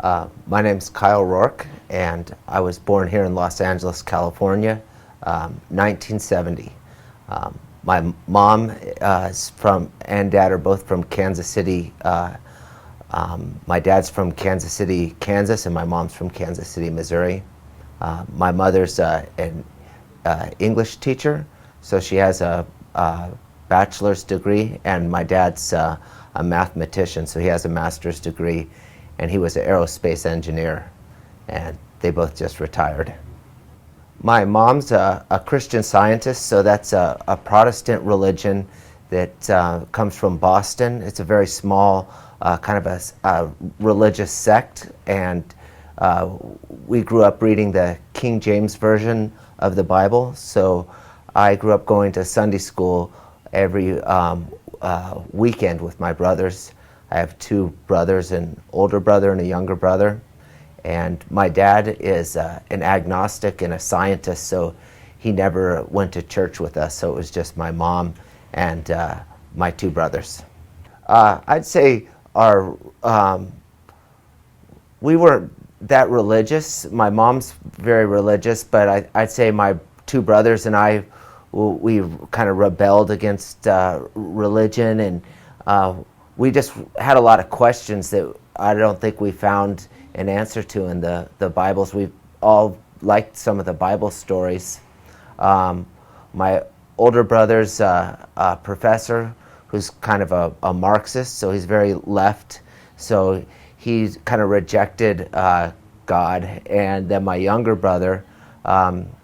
My name's Kyle Rourke, and I was born here in Los Angeles, California, 1970. My mom is from, and dad are both from Kansas City. My dad's from Kansas City, Kansas, and my mom's from Kansas City, Missouri. My mother's an English teacher, so she has a bachelor's degree, and my dad's a mathematician, so he has a master's degree, and he was an aerospace engineer, and they both just retired. My mom's a Christian Scientist, so that's a Protestant religion that comes from Boston. It's a very small kind of a religious sect, and we grew up reading the King James Version of the Bible, so I grew up going to Sunday school every weekend with my brothers. I have two brothers, an older brother and a younger brother. And my dad is an agnostic and a scientist, so he never went to church with us, so it was just my mom and my two brothers. I'd say we weren't that religious. My mom's very religious, but I'd say my two brothers and I, we kind of rebelled against religion, and we just had a lot of questions that I don't think we found an answer to in the Bibles. We all liked some of the Bible stories. My older brother's a professor who's kind of a Marxist, so he's very left, so he kind of rejected God. And then my younger brother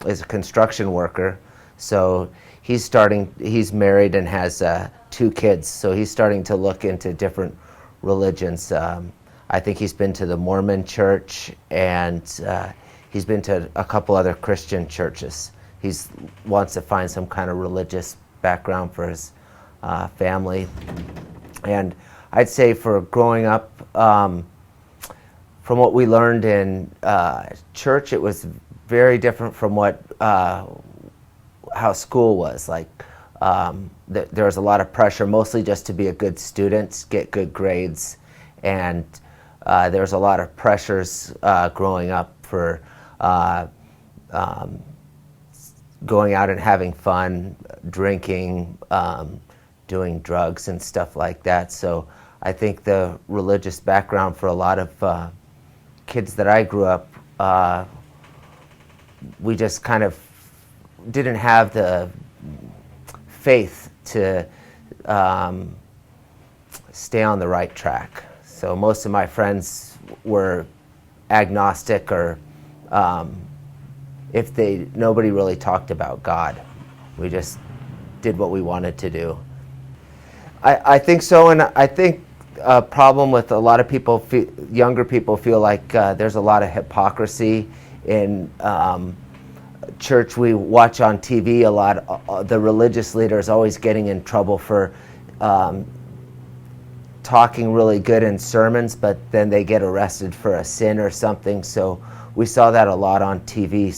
is a construction worker, so he's married and has two kids, so he's starting to look into different religions. I think he's been to the Mormon church, and he's been to a couple other Christian churches. He wants to find some kind of religious background for his family. And I'd say for growing up, from what we learned in church, it was very different from what how school was. Like there was a lot of pressure, mostly just to be a good student, get good grades, and there was a lot of pressures growing up for going out and having fun, drinking, doing drugs and stuff like that. So I think the religious background for a lot of kids that I grew up, we just kind of didn't have the faith to stay on the right track. So most of my friends were agnostic, or nobody really talked about God. We just did what we wanted to do. I think so, and I think a problem with a lot of people, younger people, feel like there's a lot of hypocrisy in church. We watch on TV a lot, the religious leaders always getting in trouble for talking really good in sermons, but then they get arrested for a sin or something. So we saw that a lot on TV.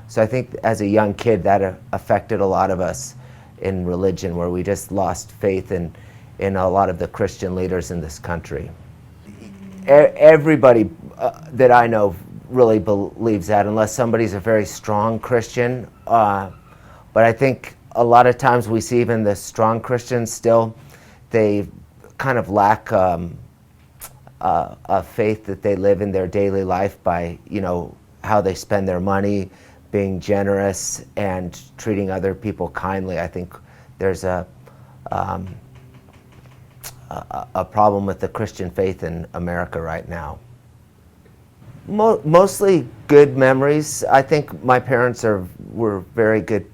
So I think as a young kid that affected a lot of us in religion, where we just lost faith in a lot of the Christian leaders in this country. Everybody that I know really believes that, unless somebody's a very strong Christian. But I think a lot of times we see even the strong Christians still, they kind of lack a faith that they live in their daily life by, how they spend their money, being generous and treating other people kindly. I think there's a problem with the Christian faith in America right now. Mostly good memories. I think my parents were very good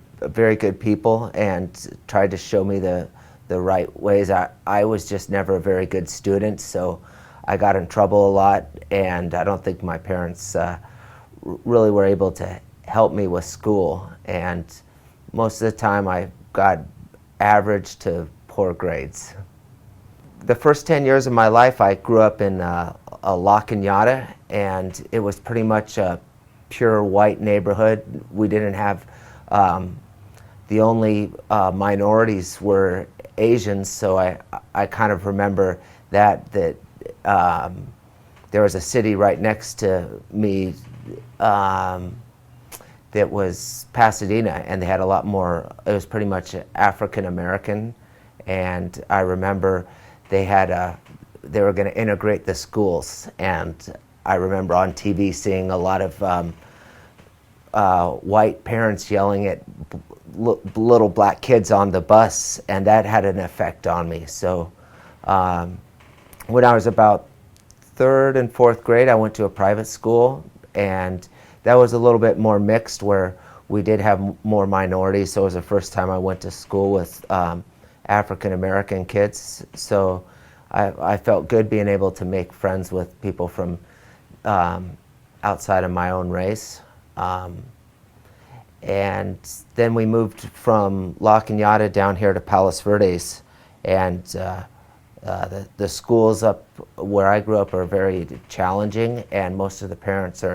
people and tried to show me the right ways. I was just never a very good student, so I got in trouble a lot, and I don't think my parents really were able to help me with school, and most of the time I got average to poor grades. The first 10 years of my life, I grew up in a La Cañada, and it was pretty much a pure white neighborhood. We didn't have, the only minorities were Asians, so I kind of remember that there was a city right next to me that was Pasadena, and they had a lot more, it was pretty much African American, and I remember they were going to integrate the schools, and I remember on TV seeing a lot of white parents yelling at little black kids on the bus, and that had an effect on me. So when I was about 3rd and 4th grade, I went to a private school, and that was a little bit more mixed, where we did have more minorities. So it was the first time I went to school with African American kids. So I felt good being able to make friends with people from outside of my own race. And then we moved from La Cañada down here to Palos Verdes, and the schools up where I grew up are very challenging, and most of the parents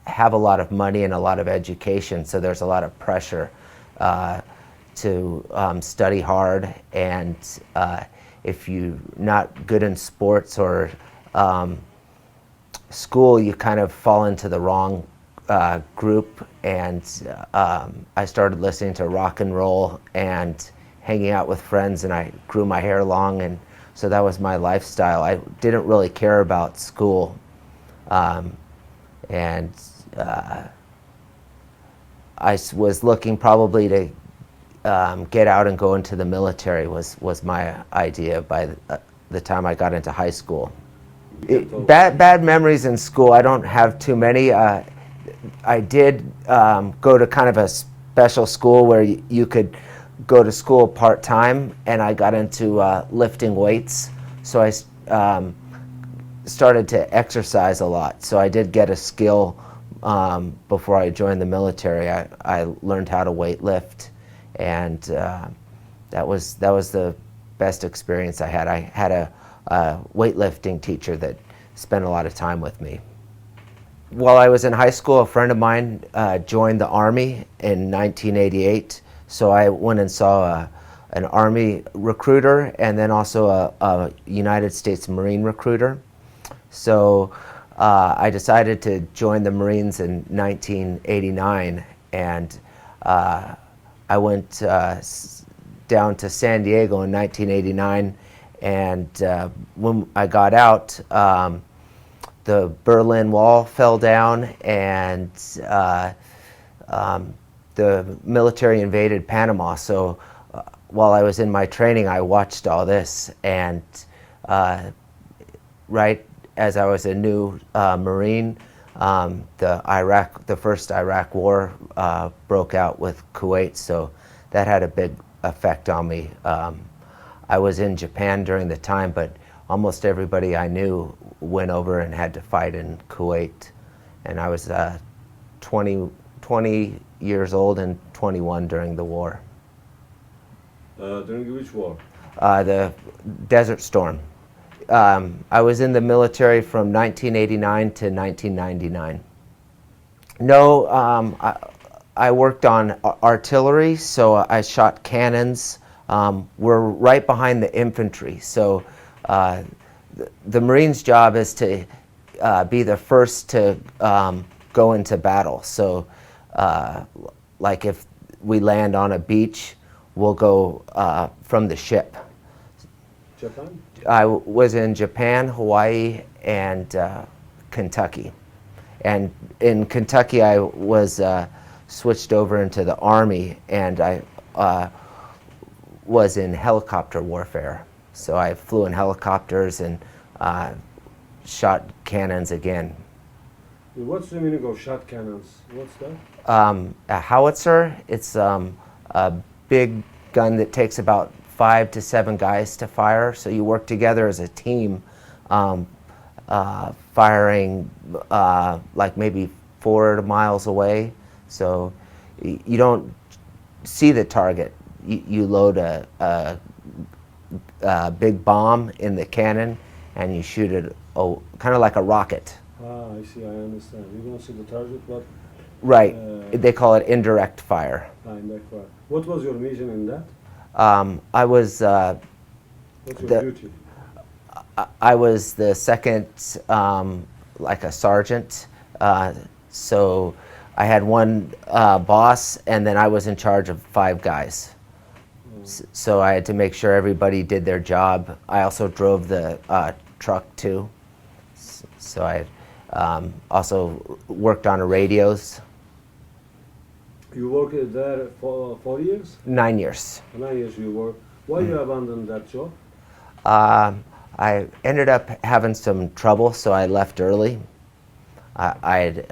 have a lot of money and a lot of education, so there's a lot of pressure to study hard, and if you're not good in sports or school, you kind of fall into the wrong group. And I started listening to rock and roll and hanging out with friends, and I grew my hair long, and so that was my lifestyle. I didn't really care about school, and I was looking probably to get out and go into the military was my idea by the time I got into high school. Bad memories in school, I don't have too many. I did go to kind of a special school where you could go to school part-time, and I got into lifting weights. So I started to exercise a lot. So I did get a skill before I joined the military. I learned how to weight lift, and that was the best experience I had. I had a weightlifting teacher that spent a lot of time with me. While I was in high school, a friend of mine joined the Army in 1988, so I went and saw an Army recruiter and then also a United States Marine recruiter. So I decided to join the Marines in 1989, and I went down to San Diego in 1989, and when I got out, the Berlin Wall fell down, and the military invaded Panama. So while I was in my training, I watched all this, and right as I was a new Marine, the first Iraq War broke out with Kuwait, so that had a big effect on me. I was in Japan during the time, but almost everybody I knew went over and had to fight in Kuwait, and I was 20 years old and 21 during the war. During which war? The Desert Storm. I was in the military from 1989 to 1999. No, I worked on artillery, so I shot cannons. We're right behind the infantry, so the Marines' job is to be the first to go into battle. So like if we land on a beach, we'll go from the ship. Japan? I was in Japan, Hawaii, and Kentucky. And in Kentucky, I was switched over into the Army, and I was in helicopter warfare. So I flew in helicopters and shot cannons again. What's the meaning of shot cannons? What's that? A howitzer, it's a big gun that takes about 5 to 7 guys to fire. So you work together as a team, firing like maybe 4 miles away. So you don't see the target. You load a big bomb in the cannon, and you shoot it kind of like a rocket. Ah, I see, I understand. You don't see the target, but... Right, they call it indirect fire. Indirect fire. What was your mission in that? I was... What's your duty? I was the second, like a sergeant. So I had one boss, and then I was in charge of 5 guys. So I had to make sure everybody did their job. I also drove the truck too. So I also worked on the radios. You worked there for 4 years? 9 years. 9 years you worked. Why you abandoned that job? I ended up having some trouble, so I left early. I had